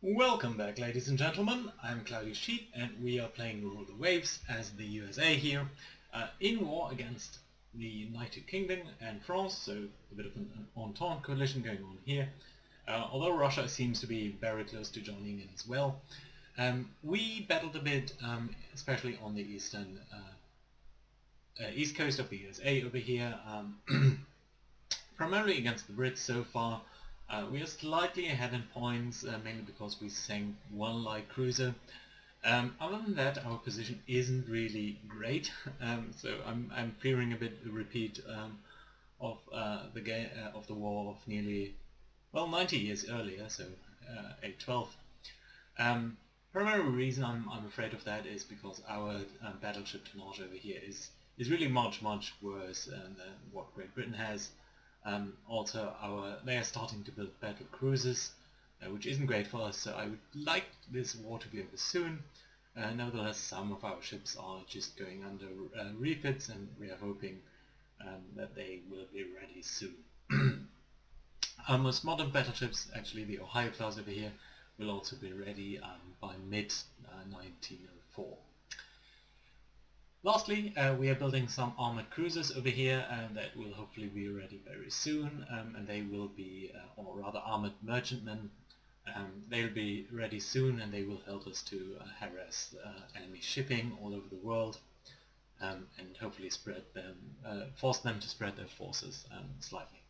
Welcome back, ladies and gentlemen. I'm Cloudy Sheep and we are playing Rule the Waves as the USA here in war against the United Kingdom and France, so a bit of an Entente coalition going on here. Although Russia seems to be very close to joining in as well. We battled a bit, especially on the east coast of the USA over here, primarily against the Brits so far. We are slightly ahead in points, mainly because we sank one light cruiser. Other than that, our position isn't really great, so I'm fearing a bit a repeat of the war of nearly 90 years earlier, so 812. Primary reason I'm afraid of that is because our battleship tonnage over here is really much worse than what Great Britain has. Also, they are starting to build battle cruisers, which isn't great for us, so I would like this war to be over soon. Nevertheless, some of our ships are just going under refits, and we are hoping that they will be ready soon. Our most modern battleships, actually the Ohio class over here, will also be ready by mid-1904. Lastly, we are building some armored cruisers over here that will hopefully be ready very soon, and they will be, or rather armored merchantmen. They'll be ready soon and they will help us to harass enemy shipping all over the world, and hopefully force them to spread their forces slightly.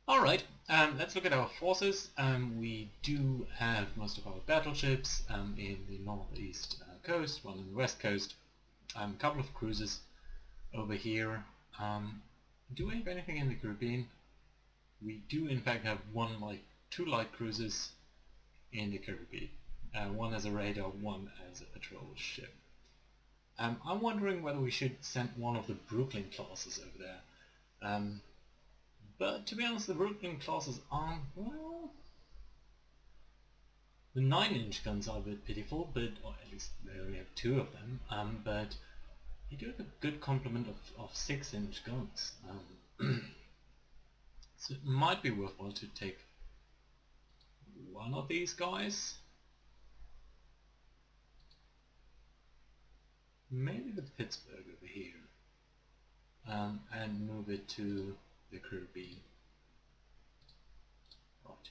Alright, let's look at our forces. We do have most of our battleships in the northeast coast, one on the west coast. A couple of cruisers over here. Do we have anything in the Caribbean? We do in fact have two light cruisers in the Caribbean. One as a radar, one as a patrol ship. I'm wondering whether we should send one of the Brooklyn classes over there. But to be honest, the Brooklyn classes aren't, well... The 9-inch guns are a bit pitiful, or at least they only have two of them, but you do have a good complement of 6-inch guns. So it might be worthwhile to take one of these guys. Maybe the Pittsburgh over here, and move it to the Caribbean. Right.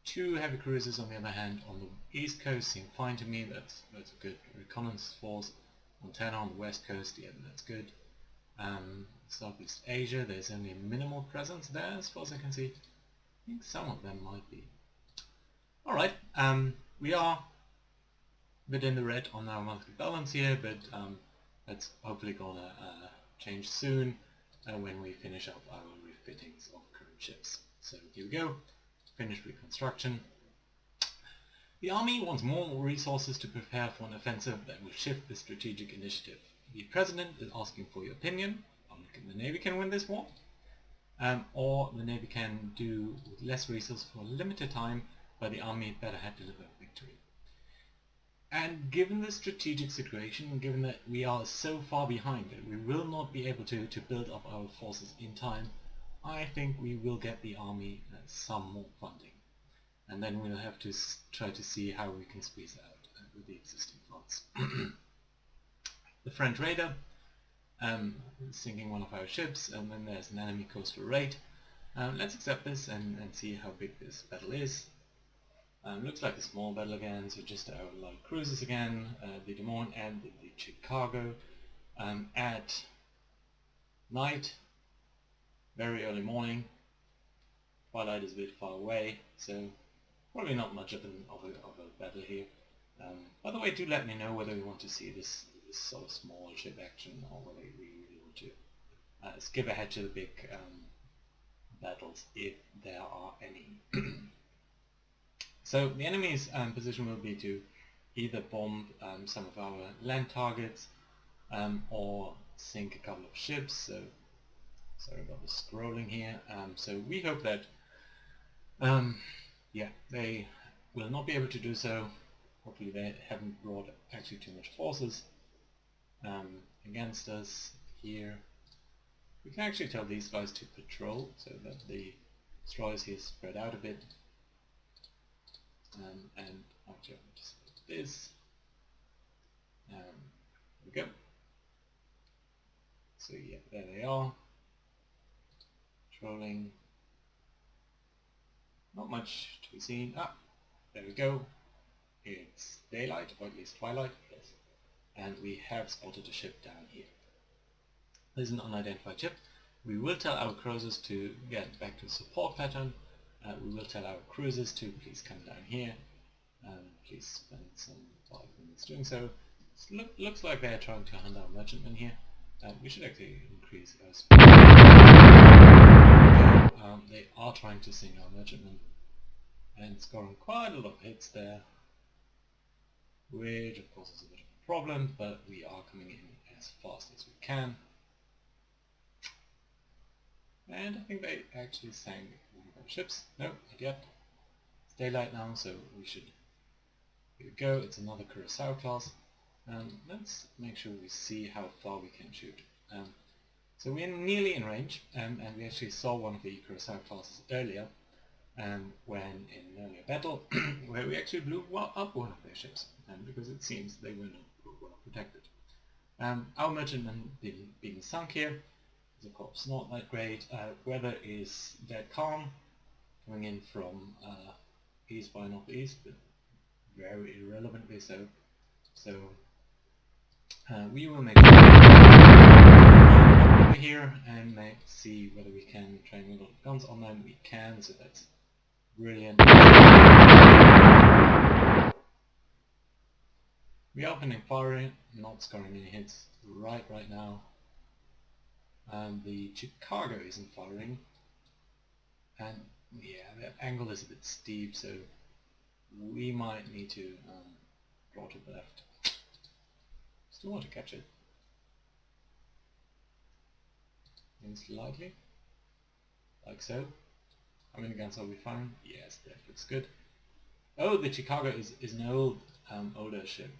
Two heavy cruisers on the other hand on the east coast seem fine to me. That's a good reconnaissance force. Montana on the west coast, yeah, that's good. Southeast Asia, there's only a minimal presence there as far as I can see. I think some of them might be. Alright, we are a bit in the red on our monthly balance here, but that's hopefully gonna change soon when we finish up our refittings of current ships. So here we go. Finished reconstruction. The army wants more resources to prepare for an offensive that will shift the strategic initiative. The president is asking for your opinion on the Navy can win this war, or the Navy can do with less resources for a limited time, but the army better had delivered victory. And given the strategic situation, given that we are so far behind that we will not be able to build up our forces in time, I think we will get the army some more funding, and then we'll have to try to see how we can squeeze out with the existing funds. The French raider sinking one of our ships, and then there's an enemy coastal raid. Let's accept this and see how big this battle is. Looks like a small battle again, so just our light cruisers again, the Des Moines and the Chicago at night. Very early morning. Twilight is a bit far away, so probably not much of a battle here. By the way, do let me know whether you want to see this sort of small ship action, or whether we really want to skip ahead to the big battles, if there are any. So the enemy's position will be to either bomb some of our land targets, or sink a couple of ships. So sorry about the scrolling here. So we hope that yeah, they will not be able to do so. Hopefully they haven't brought actually too much forces against us here. We can actually tell these guys to patrol so that the destroyers here spread out a bit. and actually I'll just do this. There we go. So yeah, there they are. Trolling. Not much to be seen. Ah, there we go. It's daylight, or at least twilight, yes. And we have spotted a ship down here. There's an unidentified ship. We will tell our cruisers to get back to support pattern. We will tell our cruisers to please come down here. Please spend some 5 minutes doing so. Looks like they're trying to hunt our merchantmen here. We should actually increase our speed. They are trying to sink our merchantmen and scoring quite a lot of hits there, which of course is a bit of a problem, but we are coming in as fast as we can. And I think they actually sank one of our ships. No, not yet. It's daylight now, so we should... Here we go, it's another Curacao class. Let's make sure we see how far we can shoot. So we're nearly in range, and we actually saw one of the Curacao classes earlier, when in an earlier battle, where we actually blew up one of their ships, because it seems they were not well protected. Our merchantmen being sunk here is of course not that great. Weather is dead calm, coming in from east by northeast, but very irrelevantly so. So we will make sure over here and see whether we can train a lot of guns on them. We can, so that's brilliant. We are opening firing, not scoring any hits right now. The Chicago isn't firing, and yeah, the angle is a bit steep, so we might need to draw to the left. Still want to catch it. In slightly, like so. How many guns are we firing? Yes, that looks good. Oh, the Chicago is an old, older ship,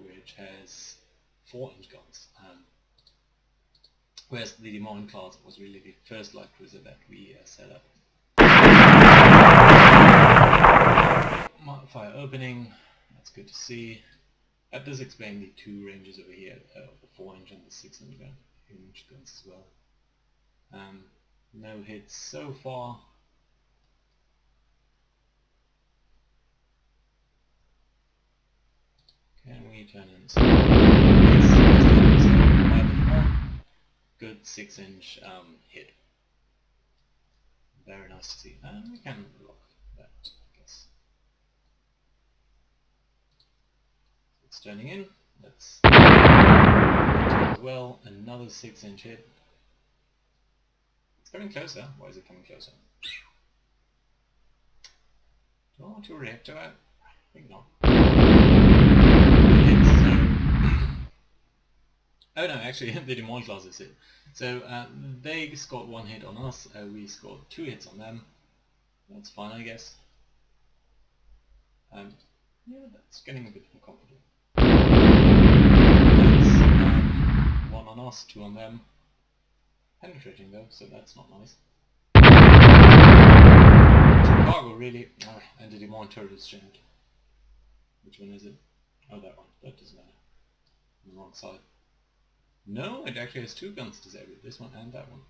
which has 4-inch guns. Whereas the Des Moines class was really the first light cruiser that we set up. Fire opening, that's good to see. That does explain the 2 ranges over here, the 4-inch and the 6-inch guns as well. No hits so far. Can we turn in? Yes, good 6-inch hit. Very nice to see. And we can lock that, I guess. It's turning in. Let's as well. Another 6-inch hit. It's coming closer. Why is it coming closer? Do I want to react to that? I think not. Oh no, actually the Des Moines class is hit. So they scored 1 hit on us, we scored 2 hits on them. That's fine, I guess. Yeah, that's getting a bit more complicated. That's 1 on us, 2 on them. Penetrating though, so that's not nice. Chicago really... and the Des Moines turret is jammed. Which one is it? Oh, that one. That doesn't matter. On the wrong side. No, it actually has 2 guns disabled. This one and that one.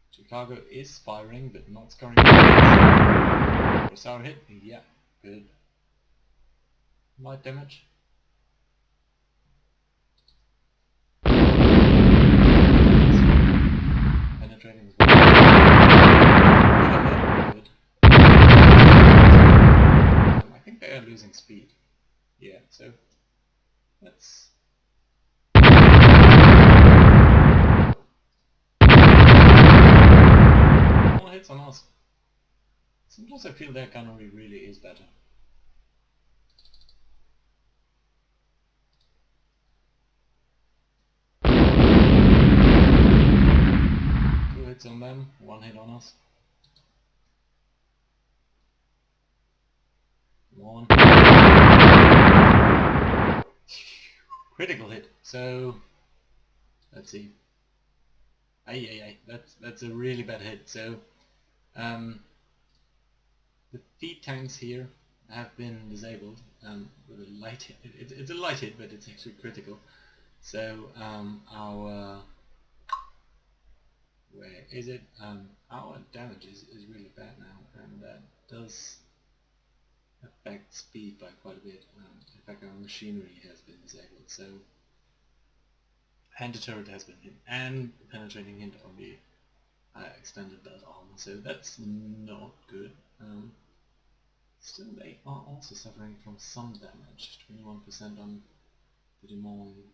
Chicago is firing, but not scoring. Was our hit? Yeah, good. Light damage. Penetrating as well. Good. I think they are losing speed. Yeah, so let's... More hits on us. Sometimes I feel their gunnery really is better. Two hits on them, 1 hit on us. 1. Critical hit. So let's see. That's a really bad hit. So the feed tanks here have been disabled with a light hit. It's a light hit, but it's actually critical. So our where is it? Our damage is really bad now, and that does affect speed by quite a bit. In fact, our machinery has been disabled. So and the turret has been hit, and penetrating hit on the extended belt armor. So that's not good. Still, they are also suffering from some damage. 21% on the Des Moines.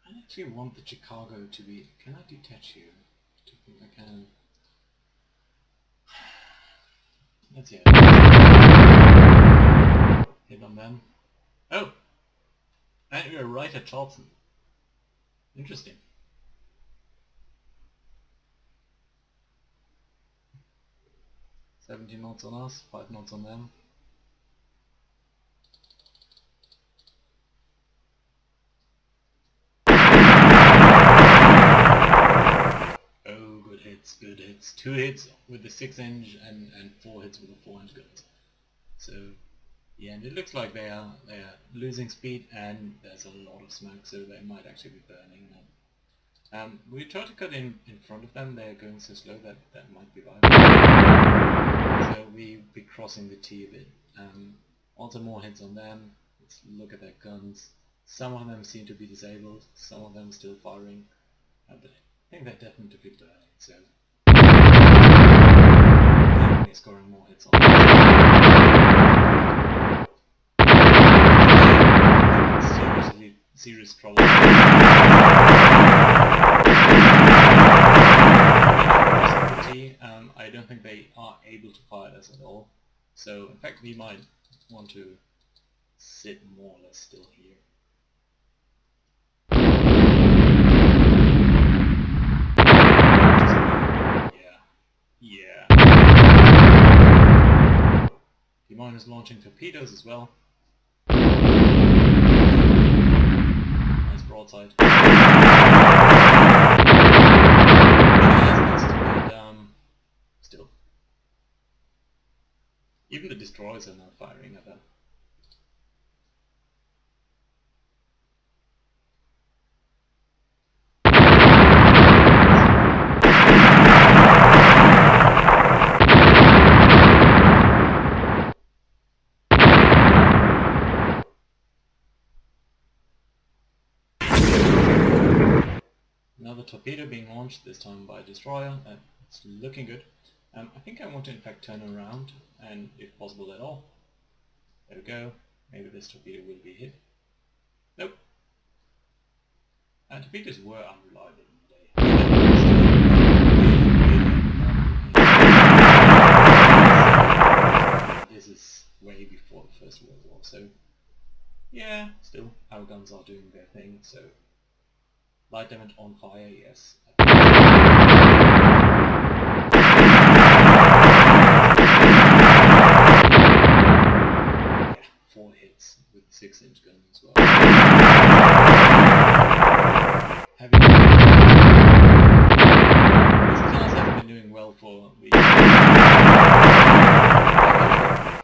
I actually want the Chicago to be... Can I detach you? Do you think I can? Let's see. Hit on them. Oh! And you're right at Charleston. Interesting. $17 knots on us, 5 knots on them. Oh, good hits, good hits. 2 hits with the 6-inch and 4 hits with the 4-inch guns. So, yeah, and it looks like they are losing speed, and there's a lot of smoke, so they might actually be burning now. We try to cut in front of them. They're going so slow that might be viable. So we'll be crossing the T a bit. Also more hits on them. Let's look at their guns. Some of them seem to be disabled, some of them still firing. But I think they're definitely burning, so we're scoring more hits on them. Serious trouble. I don't think they are able to fire us at all. So in fact we might want to sit more or less still here. Yeah. Demon is launching torpedoes as well. Nice broadside. Still. Even the destroyers are now firing at them. Another torpedo being launched, this time by a destroyer. It's looking good. I think I want to in fact turn around, and if possible at all. There we go. Maybe this torpedo will be hit. Nope. Torpedoes were unreliable in the day. This is way before the First World War, so yeah, still our guns are doing their thing. So light damage on fire, yes. Yeah, 4 hits with 6-inch guns as well. Heavy. These cars haven't been doing well for the...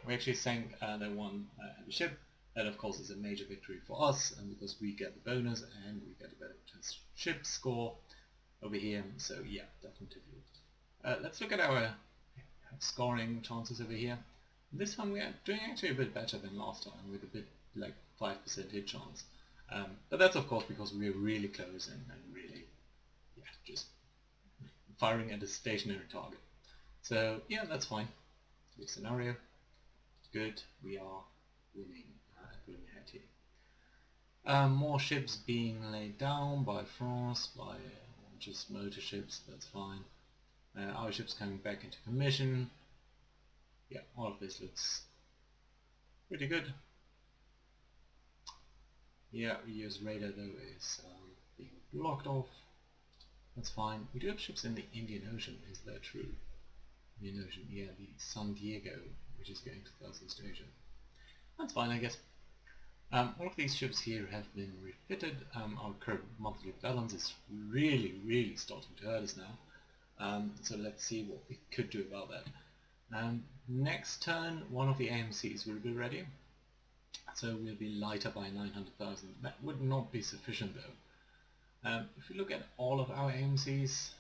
We actually sank the one heavy ship. That of course is a major victory for us, and because we get the bonus and we get a better ship score over here. So yeah, definitely. Let's look at our scoring chances over here. This time we are doing actually a bit better than last time, with a bit like 5% hit chance. But that's of course because we are really close and really, yeah, just firing at a stationary target. So yeah, that's fine. Good scenario. Good, we are winning. More ships being laid down by France, by just motor ships, that's fine. Our ships coming back into commission. Yeah, all of this looks pretty good. Yeah, US radar though is being blocked off. That's fine. We do have ships in the Indian Ocean, is that true? Indian Ocean, yeah, the San Diego, which is going to Southeast Asia. That's fine, I guess. All of these ships here have been refitted. Our current monthly balance is really starting to hurt us now. So let's see what we could do about that. Next turn, one of the AMCs will be ready, so we'll be lighter by 900,000. That would not be sufficient though. If we look at all of our AMCs,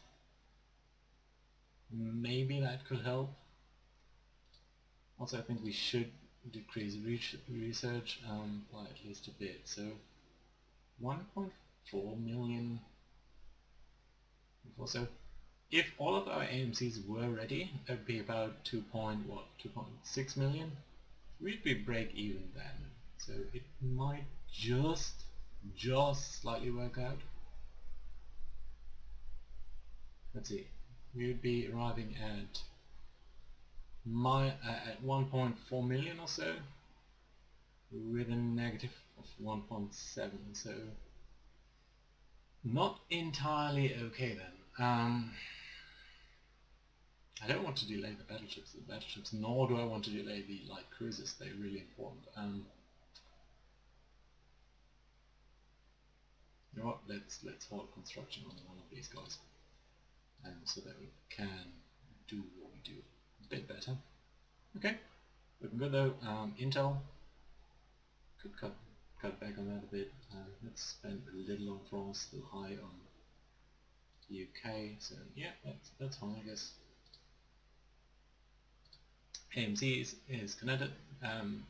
maybe that could help. Also, I think we should decrease research by at least a bit. So 1.4 million. Also, if all of our AMCs were ready, that would be about 2.6 million. We'd be break even then. So it might just slightly work out. Let's see. We would be arriving at 1.4 million or so, with a negative of 1.7. So not entirely okay then. I don't want to delay the battleships, nor do I want to delay the light cruisers. They're really important. You know what? Let's hold construction on one of these guys, so that we can do what we do a bit better. Okay, looking good though. Intel could cut back on that a bit. Let's spend a little on France, still high on UK. So yeah, that's fine, I guess. AMC is connected, and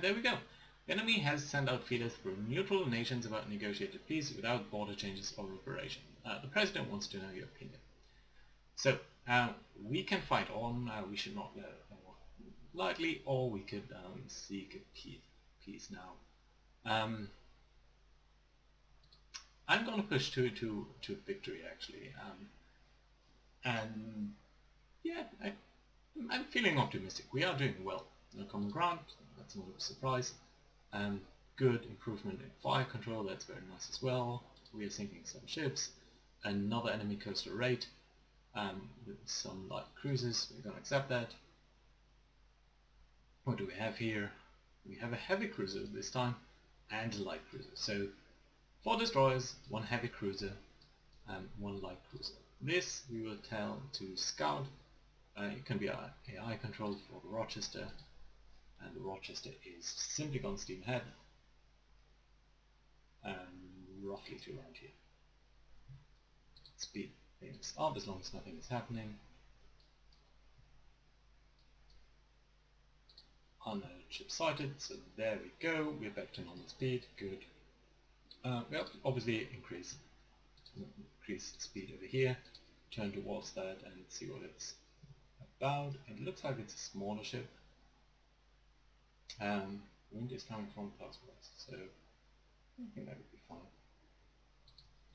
there we go. The enemy has sent out feelers through neutral nations about negotiated peace without border changes or reparation. The president wants to know your opinion. So we can fight on. We should not let it lightly, or we could seek a peace now. I'm going to push to victory actually, and yeah, I'm feeling optimistic. We are doing well. No common ground, that's not a surprise. Good improvement in fire control, that's very nice as well. We are sinking some ships. Another enemy coastal raid with some light cruisers. We're going to accept that. What do we have here? We have a heavy cruiser this time and a light cruiser. So 4 destroyers, 1 heavy cruiser and 1 light cruiser. This we will tell to scout. It can be AI controlled for the Rochester, and the Rochester is simply gone steam ahead, roughly to around here. Speed things up as long as nothing is happening. Unknown ship sighted, so there we go, we're back to normal speed, good. We'll obviously increase speed over here, turn towards that and see what it's about. It looks like it's a smaller ship. Wind is coming from southwest, so I think that would be fine.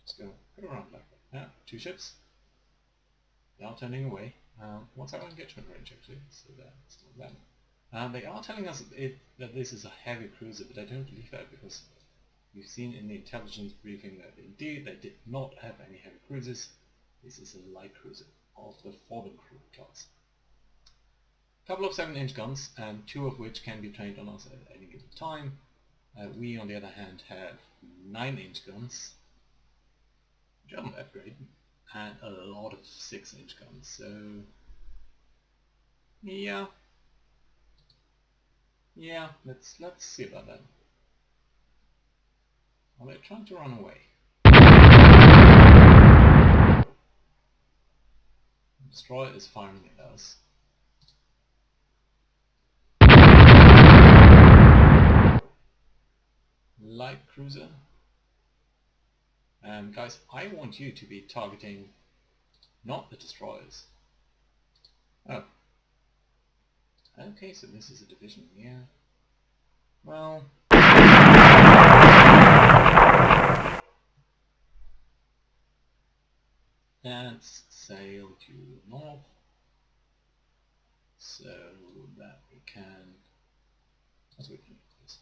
Just go around like that. Yeah, 2 ships. They are turning away. What's our engagement range actually? So that's not bad. They are telling us that this is a heavy cruiser, but I don't believe that because we've seen in the intelligence briefing that indeed they did not have any heavy cruisers. This is a light cruiser of the Forbin class. Couple of 7-inch guns, 2 of which can be trained on us at any given time. We on the other hand have 9-inch guns, which aren't that great, and a lot of 6-inch guns, so yeah, let's see about that. Are they trying to run away? Destroyer is firing at us. Light cruiser. Guys, I want you to be targeting not the destroyers. Oh. Okay, so this is a division, yeah. Well... let's sail to north, so that we can... as we can do this.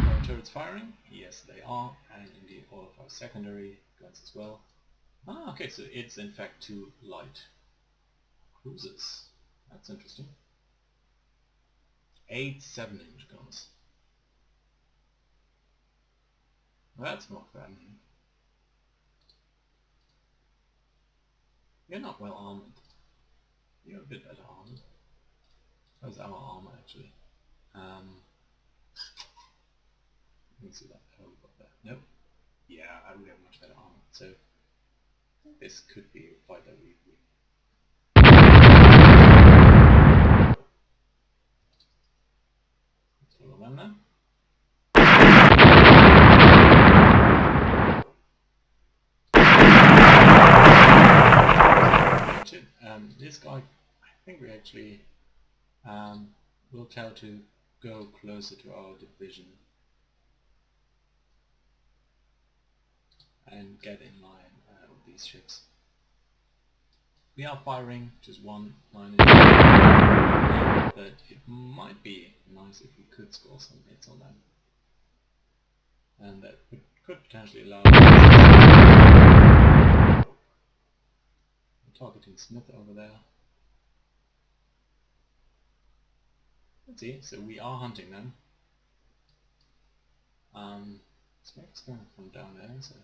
Our turrets firing? Yes, they are, and indeed all of our secondary guns as well. Ah, okay, so it's in fact 2 light cruisers. That's interesting. 8 7-inch guns. That's not bad. You're not well armored. You're a bit better armored. How's our armor actually? Let me see that. Oh, got that. Nope. Yeah, we have much better armor. So this could be a fight that we follow them now. This guy, I think we actually will tell to go closer to our division and get in line with these ships. We are firing just one line, but it might be nice if we could score some hits on them, and that could potentially allow us targeting Smith over there. Let's see, so we are hunting them. Smith's going from down there, so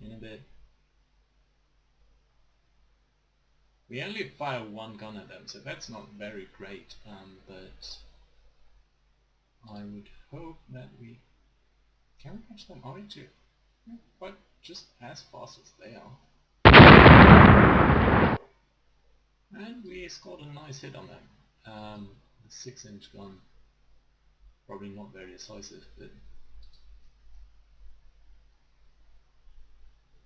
in a bit. We only fire one gun at them, so that's not very great, but I would hope that we can catch them. Are we too? But just as fast as they are. And we scored a nice hit on them. The 6-inch gun, probably not very decisive, but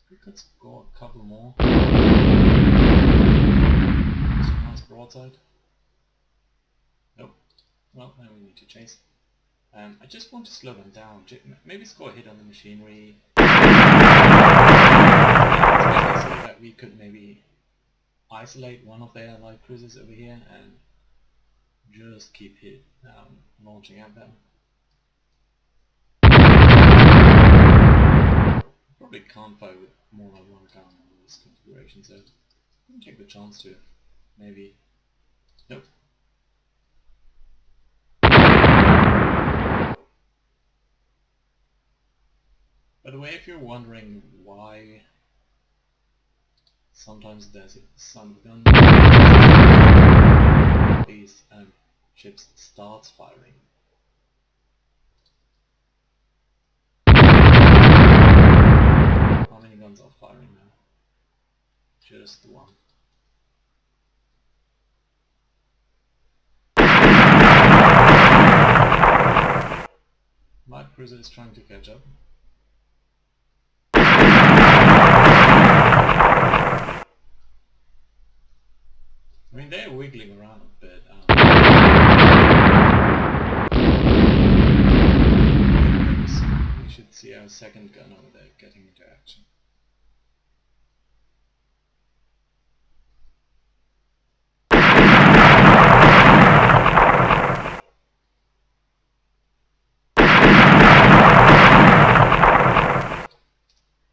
we could score a couple more. That's a nice broadside. Nope. Well, now we need to chase. I just want to slow them down. Maybe score a hit on the machinery. So that we could maybe isolate one of their light cruisers over here and just keep launching at them. Probably can't fire with more than one gun in this configuration, so I'm gonna take the chance to maybe. Nope. By the way, if you're wondering why sometimes there's a sound of gun, these ships starts firing. How many guns are firing now? Just one. My cruiser is trying to catch up. I mean, they're wiggling around a bit. We should see our second gun over there getting into action.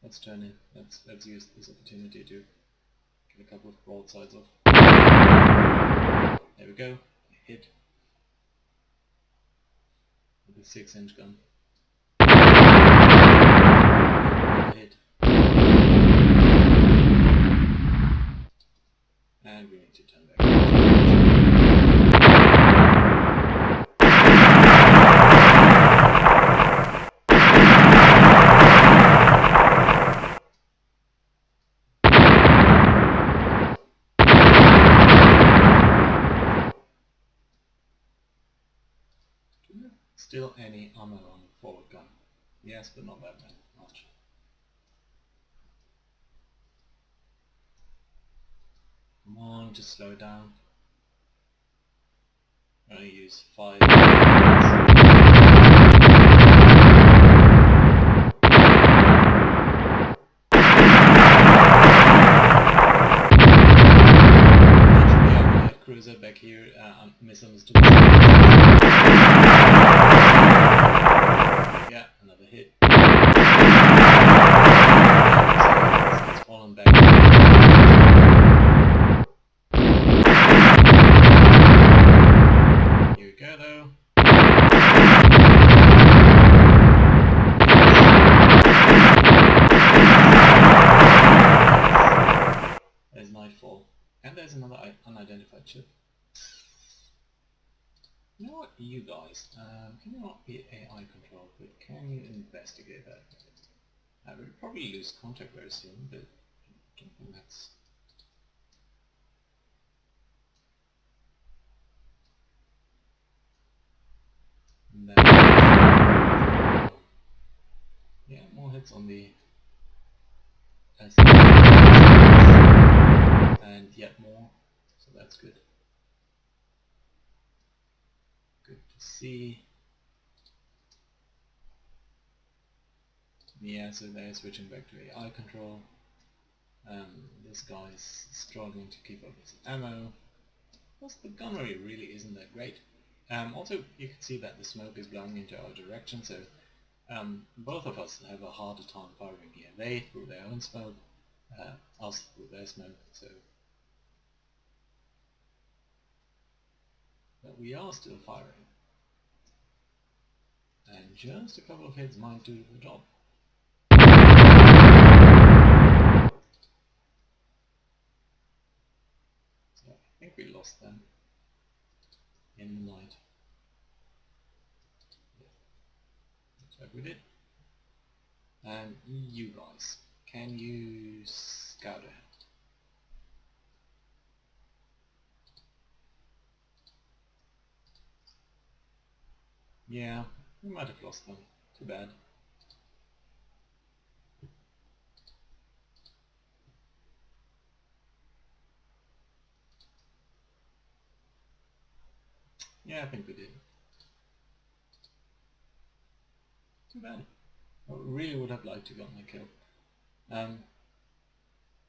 Let's turn in. Let's use this opportunity to get a couple of broadsides off. There we go. Hit with the 6-inch gun. Hit. And we need to turn back. Still any ammo on the forward gun? Yes, but not that much. Come on, just slow down. I'm going to use 5 cruiser back here, misunderstood. Yeah, another hit. It's fallen back. Here we go though. You know what, you guys, can you not be AI controlled, but can you investigate that? We'll probably lose contact very soon, but I don't think that's... Yeah, more hits on the and yet more, so that's good. Good to see. Yeah, so they're switching back to AI control. This guy's struggling to keep up his ammo. Plus the gunnery really isn't that great. Also, you can see that the smoke is blowing into our direction, so both of us have a harder time firing here. They through their own smoke, us through their smoke, so... But we are still firing. And just a couple of hits might do the job. So I think we lost them in the night. Looks like we did. And you guys, can you scout ahead? Yeah, we might have lost them. Too bad. Yeah, I think we did. Too bad. I really would have liked to get my kill.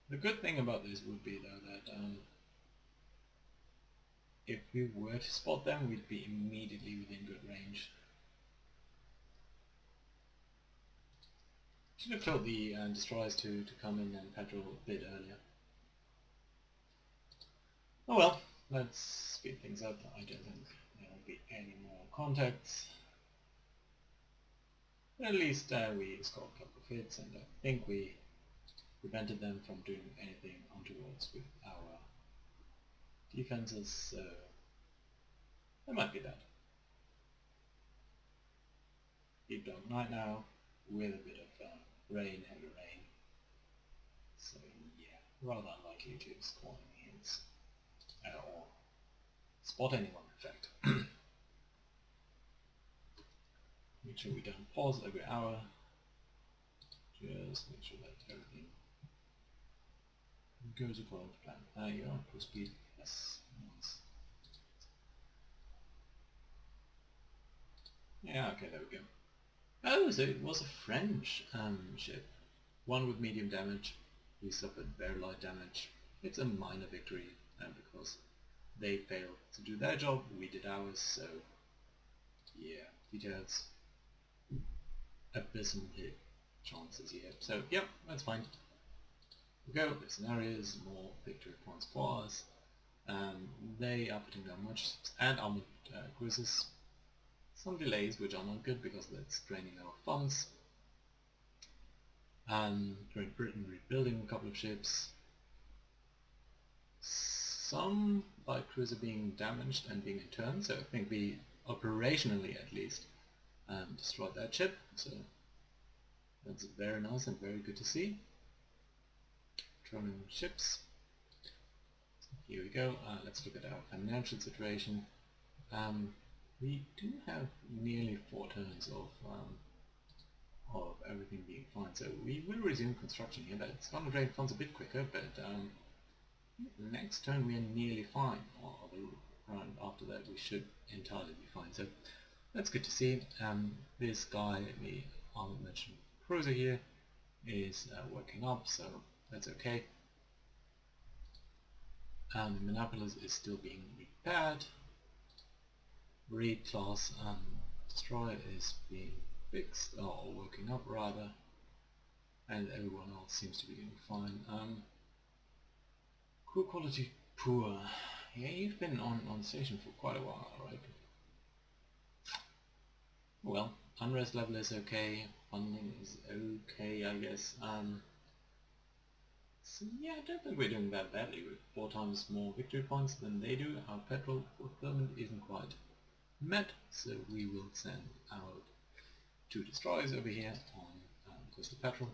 The good thing about this would be though that if we were to spot them, we'd be immediately within good range. Should have told the destroyers to come in and patrol a bit earlier. Oh well, let's speed things up. I don't think there will be any more contacts. But at least we scored a couple of hits, and I think we prevented them from doing anything untoward with our defenses, so that might be that. Deep dark night now, with a bit of rain, heavy rain. So yeah, rather unlikely to score any hits, or spot anyone in fact. Make sure we don't pause every hour, just make sure that everything goes according to plan. There you are, cruise speed, yes, nice. Yeah, okay, there we go. Oh, so it was a French ship. One with medium damage. We suffered very light damage. It's a minor victory, because they failed to do their job, we did ours, so yeah, details. Abysmal hit chances here. So yep, that's fine. We go, the scenarios, more victory points for us. They are putting down much and armored cruisers. Some delays which are not good because that's draining our funds. Great Britain rebuilding a couple of ships. Some light cruiser being damaged and being interned, so I think we operationally at least destroyed that ship, so that's very nice and very good to see. Trolling ships. Here we go, let's look at our financial situation. We do have nearly 4 turns of everything being fine, so we will resume construction here. That's going to drain funds a bit quicker, but next turn we are nearly fine, or the round after that we should entirely be fine, so that's good to see. This guy, the armored merchant cruiser here, is working up, so that's okay. Minneapolis is still being repaired. Reed class destroyer is being fixed, or working up rather, and everyone else seems to be doing fine. Crew quality poor. Yeah, you've been on station for quite a while, right? Well, unrest level is okay, funding is okay, I guess. So yeah, I don't think we're doing that badly. With 4 times more victory points than they do. Our petrol fulfillment isn't quite met, so we will send out 2 destroyers over here on coastal patrol.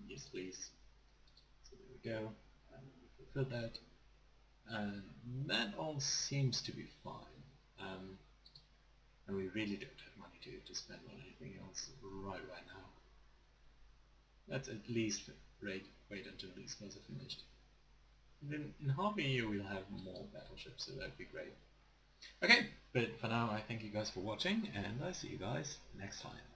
Yes, please. So there we go. We fulfill that. And that all seems to be fine. And we really don't have money to spend on anything else right now. Let's at least wait until these guys are finished. And in half a year we'll have more battleships, so that'd be great. Okay, but for now I thank you guys for watching, and I see you guys next time.